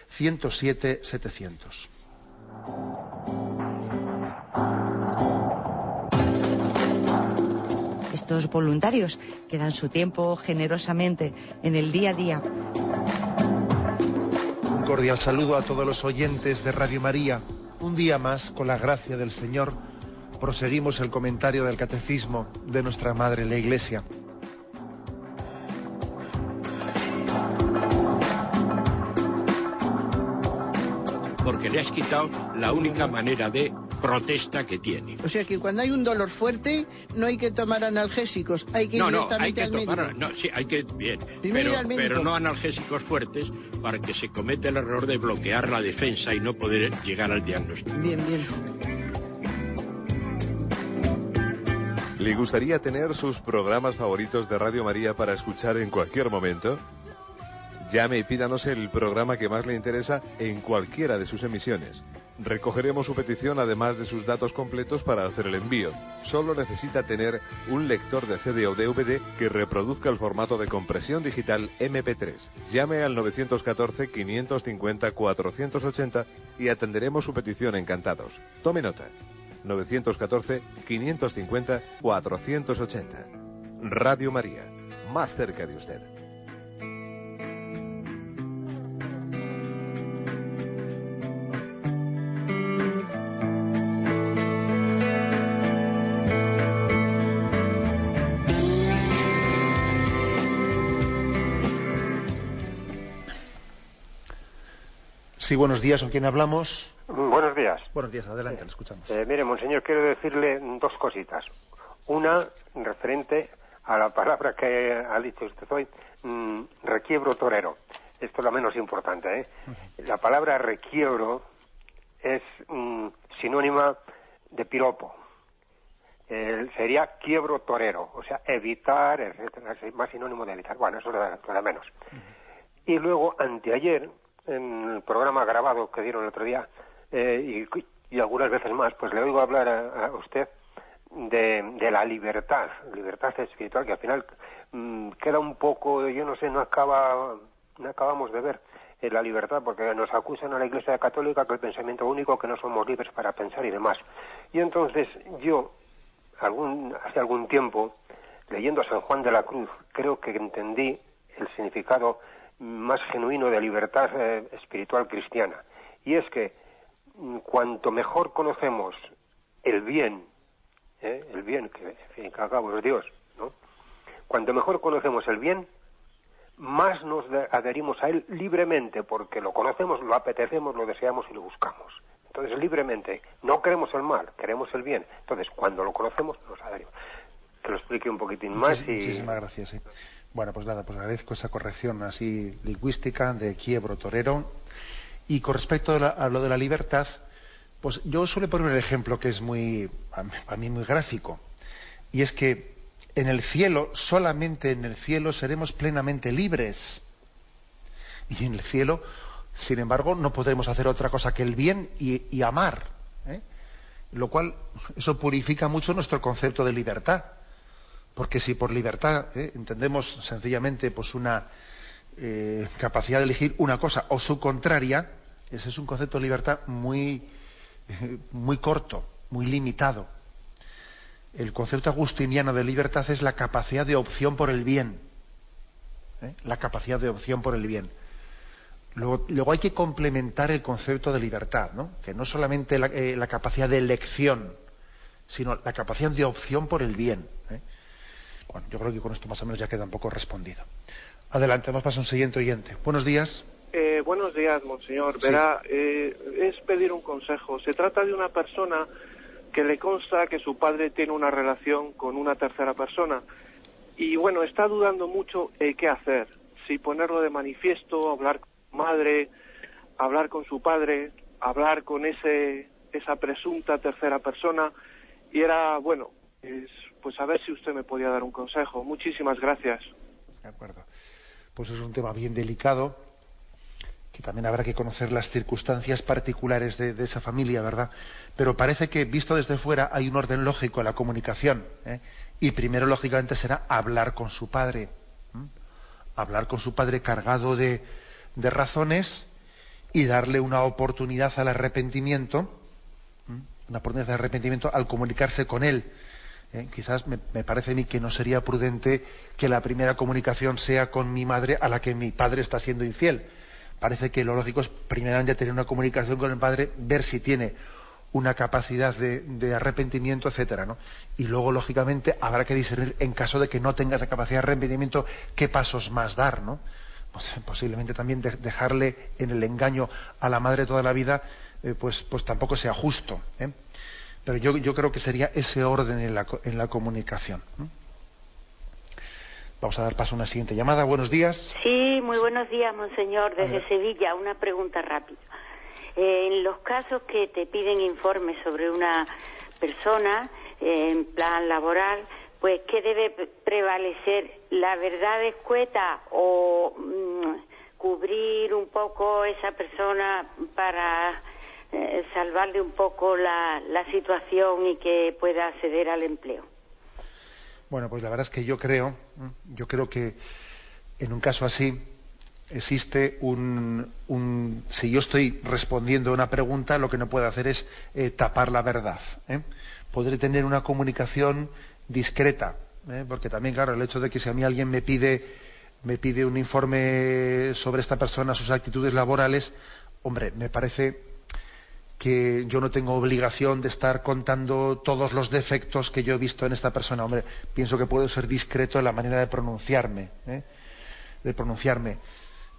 S1: 917-107-700.
S2: Estos voluntarios que dan su tiempo generosamente en el día a día.
S1: Un cordial saludo a todos los oyentes de Radio María. Un día más, con la gracia del Señor, proseguimos el comentario del Catecismo de nuestra Madre la Iglesia.
S3: Porque le has quitado la única manera de protesta que tiene.
S4: O sea que cuando hay un dolor fuerte no hay que tomar analgésicos, hay que ir directamente al médico.
S3: Sí, hay que, bien,
S4: pero
S3: no analgésicos fuertes para que se cometa el error de bloquear la defensa y no poder llegar al diagnóstico.
S4: Bien.
S5: ¿Le gustaría tener sus programas favoritos de Radio María para escuchar en cualquier momento? Llame y pídanos el programa que más le interesa en cualquiera de sus emisiones. Recogeremos su petición además de sus datos completos para hacer el envío. Solo necesita tener un lector de CD o DVD que reproduzca el formato de compresión digital MP3. Llame al 914-550-480 y atenderemos su petición encantados. Tome nota. 914-550-480. Radio María, más cerca de usted.
S1: Sí, buenos días. ¿Con quién hablamos?
S6: Buenos días.
S1: Buenos días, adelante, le escuchamos.
S6: Mire, monseñor, quiero decirle dos cositas. Una, referente a la palabra que ha dicho usted hoy, requiebro torero. Esto es lo menos importante, ¿eh? La palabra requiebro es sinónima de piropo. Sería quiebro torero, o sea, evitar, etcétera, es más sinónimo de evitar. Bueno, eso es lo de menos. Y luego, anteayer, en el programa grabado que dieron el otro día, y algunas veces más, pues le oigo hablar a usted de la libertad espiritual, que al final queda un poco, yo no sé, no acabamos de ver la libertad, porque nos acusan a la Iglesia Católica que el pensamiento único, que no somos libres para pensar y demás. Y entonces yo, hace algún tiempo, leyendo a San Juan de la Cruz, creo que entendí el significado más genuino de libertad espiritual cristiana, y es que cuanto mejor conocemos el bien, que en fin, que al cabo es Dios, ¿no? Cuanto mejor conocemos el bien, más nos adherimos a él libremente, porque lo conocemos, lo apetecemos, lo deseamos y lo buscamos. Entonces, libremente, no queremos el mal, queremos el bien. Entonces, cuando lo conocemos, nos adherimos. Que lo explique un poquitín más y...
S1: Muchísimas gracias, sí. Bueno, pues nada, pues agradezco esa corrección así lingüística de quiebro torero Y con respecto a lo de la libertad, pues yo suelo poner un ejemplo que es a mí muy gráfico, y es que en el cielo, solamente en el cielo seremos plenamente libres. Y en el cielo, sin embargo, no podremos hacer otra cosa que el bien y amar, ¿eh? Lo cual, eso purifica mucho nuestro concepto de libertad. Porque si por libertad entendemos sencillamente pues una capacidad de elegir una cosa o su contraria, ese es un concepto de libertad muy corto, muy limitado. El concepto agustiniano de libertad es la capacidad de opción por el bien. La capacidad de opción por el bien. Luego hay que complementar el concepto de libertad, ¿no? Que no solamente la capacidad de elección, sino la capacidad de opción por el bien. Bueno, yo creo que con esto más o menos ya queda un poco respondido. Adelante, vamos a pasar a un siguiente oyente. Buenos días.
S7: Buenos días, monseñor.
S1: Sí.
S7: Verá, es pedir un consejo. Se trata de una persona que le consta que su padre tiene una relación con una tercera persona. Y bueno, está dudando mucho qué hacer. Si ponerlo de manifiesto, hablar con su madre, hablar con su padre, hablar con esa presunta tercera persona. Y era, bueno, pues a ver si usted me podía dar un consejo. Muchísimas gracias.
S1: De acuerdo. Pues es un tema bien delicado, que también habrá que conocer las circunstancias particulares de esa familia, ¿verdad? Pero parece que, visto desde fuera, hay un orden lógico en la comunicación, y primero, lógicamente, será hablar con su padre. Hablar con su padre cargado de razones y darle una oportunidad al arrepentimiento, al comunicarse con él. Quizás me parece a mí que no sería prudente que la primera comunicación sea con mi madre a la que mi padre está siendo infiel. Parece que lo lógico es primeramente tener una comunicación con el padre, ver si tiene una capacidad de arrepentimiento, etcétera, ¿no? Y luego, lógicamente, habrá que discernir, en caso de que no tenga esa capacidad de arrepentimiento, qué pasos más dar, ¿no? Pues, posiblemente también dejarle en el engaño a la madre toda la vida, pues tampoco sea justo, Pero yo creo que sería ese orden en la comunicación. Vamos a dar paso a una siguiente llamada. Buenos días.
S8: Sí, muy buenos días, monseñor, desde Sevilla. Una pregunta rápida. En los casos que te piden informes sobre una persona en plan laboral, pues ¿qué debe prevalecer? ¿La verdad escueta o cubrir un poco esa persona para salvarle un poco la situación y que pueda acceder al empleo?
S1: Bueno, pues la verdad es que yo creo que en un caso así existe si yo estoy respondiendo a una pregunta, lo que no puedo hacer es tapar la verdad. Podré tener una comunicación discreta, porque también, claro, el hecho de que si a mí alguien me pide un informe sobre esta persona, sus actitudes laborales, hombre, me parece que yo no tengo obligación de estar contando todos los defectos que yo he visto en esta persona. Hombre, pienso que puedo ser discreto en la manera de pronunciarme,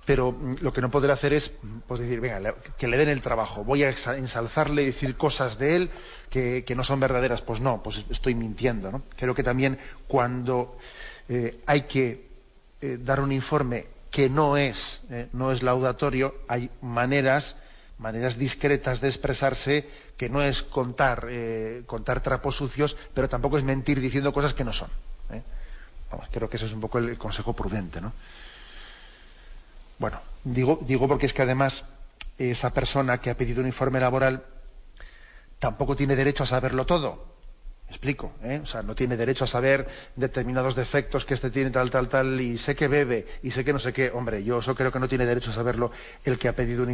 S1: pero lo que no podré hacer es pues decir, venga, que le den el trabajo, voy a ensalzarle y decir cosas de él que no son verdaderas. Pues no, pues estoy mintiendo, ¿no? Creo que también cuando hay que dar un informe que no es laudatorio, hay maneras discretas de expresarse, que no es contar trapos sucios, pero tampoco es mentir diciendo cosas que no son. Vamos, creo que ese es un poco el consejo prudente, ¿no? Bueno, digo porque es que además esa persona que ha pedido un informe laboral tampoco tiene derecho a saberlo todo. ¿Me explico? O sea, no tiene derecho a saber determinados defectos que este tiene tal, y sé que bebe, y sé que no sé qué. Hombre, yo eso creo que no tiene derecho a saberlo el que ha pedido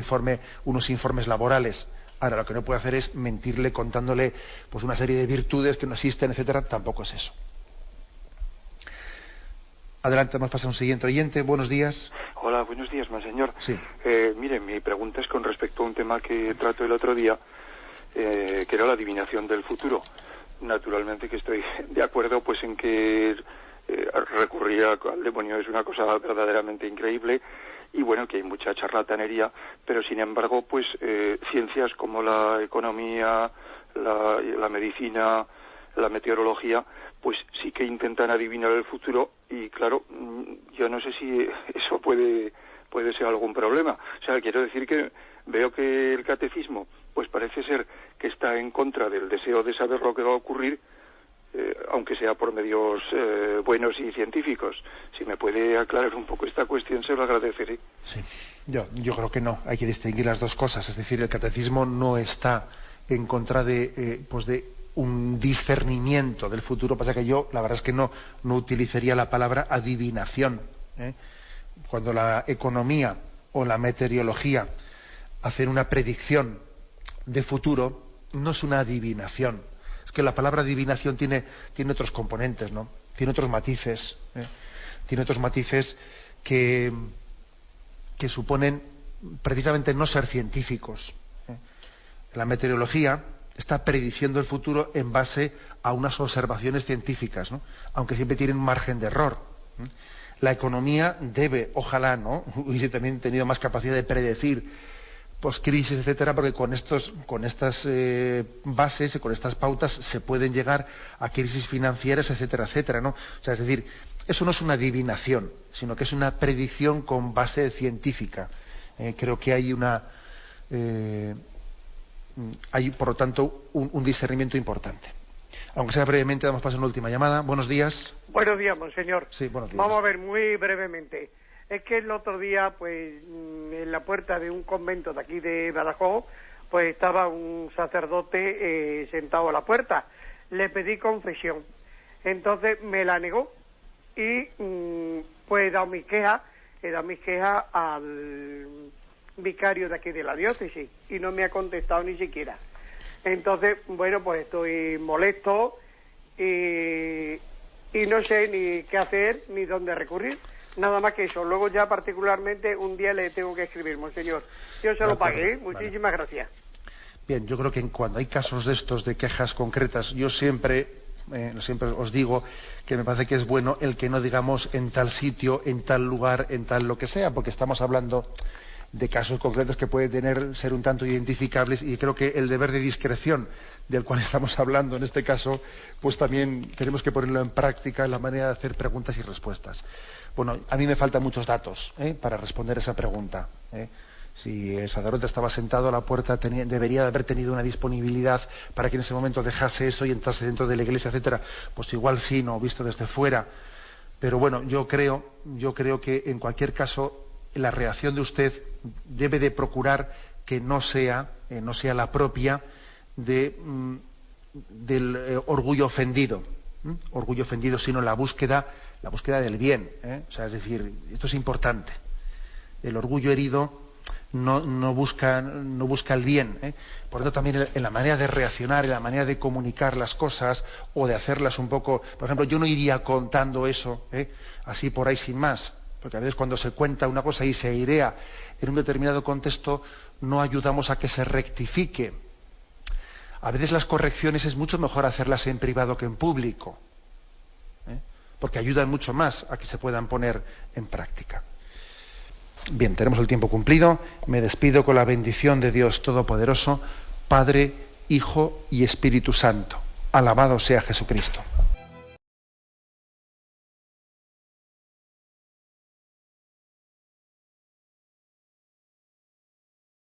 S1: unos informes laborales. Ahora, lo que no puede hacer es mentirle contándole pues una serie de virtudes que no existen, etcétera. Tampoco es eso. Adelante, vamos a pasar a un siguiente oyente. Buenos días.
S9: Hola, buenos días, monseñor.
S1: Sí.
S9: Mire, mi pregunta es con respecto a un tema que trato el otro día, que era la adivinación del futuro. Naturalmente que estoy de acuerdo pues en que recurrir al demonio es una cosa verdaderamente increíble y bueno, que hay mucha charlatanería, pero sin embargo pues ciencias como la economía, la medicina, la meteorología, pues sí que intentan adivinar el futuro y claro, yo no sé si eso puede puede ser algún problema. O sea, quiero decir que veo que el catecismo, pues parece ser que está en contra del deseo de saber lo que va a ocurrir, aunque sea por medios buenos y científicos. Si me puede aclarar un poco esta cuestión, se lo agradeceré.
S1: Sí, yo creo que no. Hay que distinguir las dos cosas. Es decir, el catecismo no está en contra de un discernimiento del futuro. Pasa que yo, la verdad es que no utilizaría la palabra adivinación. Cuando la economía o la meteorología hacen una predicción de futuro, no es una adivinación. Es que la palabra adivinación tiene otros componentes, ¿no? Tiene otros matices. Tiene otros matices que suponen precisamente no ser científicos. La meteorología está prediciendo el futuro en base a unas observaciones científicas, ¿no? Aunque siempre tienen margen de error. La economía debe, ojalá, ¿no?, hubiese también tenido más capacidad de predecir crisis, etcétera, porque con estas bases y con estas pautas se pueden llegar a crisis financieras, etcétera, etcétera, ¿no? O sea, es decir, eso no es una adivinación, sino que es una predicción con base científica. Creo que hay por lo tanto un discernimiento importante. Aunque sea brevemente, damos paso a una última llamada. Buenos días.
S10: Buenos días, monseñor.
S1: Sí, buenos días.
S10: Vamos a ver muy brevemente. Es que el otro día, pues, en la puerta de un convento de aquí de Badajoz, pues estaba un sacerdote sentado a la puerta. Le pedí confesión. Entonces me la negó y pues he dado mis quejas al vicario de aquí de la diócesis y no me ha contestado ni siquiera. Entonces, bueno, pues estoy molesto y no sé ni qué hacer ni dónde recurrir. Nada más que eso. Luego ya particularmente un día le tengo que escribir, monseñor. Yo se lo pagué. Muchísimas gracias.
S1: Bien, yo creo que cuando hay casos de estos, de quejas concretas, yo siempre os digo que me parece que es bueno el que no digamos en tal sitio, en tal lugar, en tal lo que sea, porque estamos hablando de casos concretos que pueden ser un tanto identificables, y creo que el deber de discreción del cual estamos hablando en este caso, pues también tenemos que ponerlo en práctica en la manera de hacer preguntas y respuestas. Bueno, a mí me faltan muchos datos para responder esa pregunta. Si el sacerdote estaba sentado a la puerta, debería de haber tenido una disponibilidad para que en ese momento dejase eso y entrase dentro de la iglesia, etcétera. Pues igual sí, no, visto desde fuera. Pero bueno, yo creo que en cualquier caso la reacción de usted debe de procurar que no sea la propia del orgullo ofendido, sino la búsqueda del bien. O sea, es decir, esto es importante. El orgullo herido no busca el bien. Por lo tanto, también en la manera de reaccionar, en la manera de comunicar las cosas o de hacerlas un poco. Por ejemplo, yo no iría contando eso así por ahí sin más, porque a veces cuando se cuenta una cosa y se airea en un determinado contexto, no ayudamos a que se rectifique. A veces las correcciones es mucho mejor hacerlas en privado que en público, porque ayudan mucho más a que se puedan poner en práctica. Bien, tenemos el tiempo cumplido. Me despido con la bendición de Dios Todopoderoso, Padre, Hijo y Espíritu Santo. Alabado sea Jesucristo.